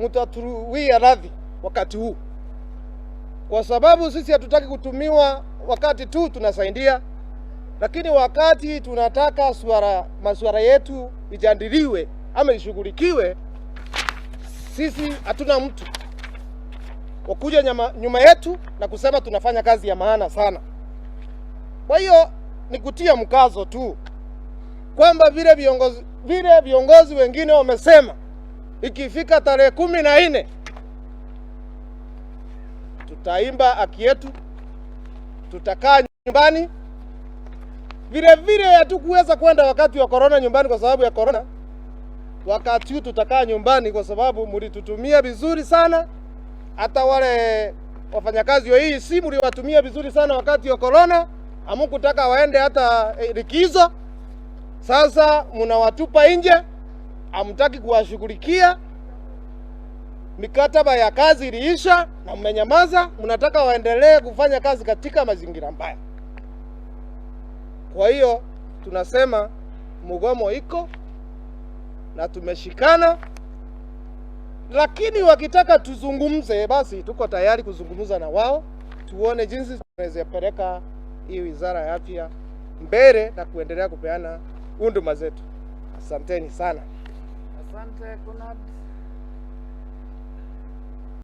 mtatuwia radhi wakati huu, kwa sababu sisi hatutaki kutumiwa wakati tu tunasaidia, lakini wakati tunataka masuala yetu ijadiliwe ama ishughulikiwe, sisi hatuna mtu wakuja nyuma yetu na kusema tunafanya kazi ya maana sana. Kwa hiyo ni kutia mkazo tu kwamba vile viongozi wengine wamesema ikifika tarehe 14 tutaimba haki yetu, tutakaa nyumbani. Vile hatukuweza kwenda wakati wa corona nyumbani kwa sababu ya corona. Wakati huu tutakaa nyumbani kwa sababu mlitutumia vizuri sana. Hata wale wafanyakazi wa hii si mliwatumia vizuri sana wakati wa corona. Hamkutaka waende hata likizo. Sasa mnawatupa nje, hamtaki kuwashughulikia. Mikataba ya kazi iliisha na mmenyamaza, mnataka waendelee kufanya kazi katika mazingira mbaya. Kwa hiyo tunasema mgomo iko na tumeshikana, lakini wakitaka tuzungumze, basi tuko tayari kuzungumza na wao, tuone jinsi tunaweza peleka hii wizara ya afya mbele na kuendelea kupeana huduma zetu. Asanteni sana. Asante. Kuna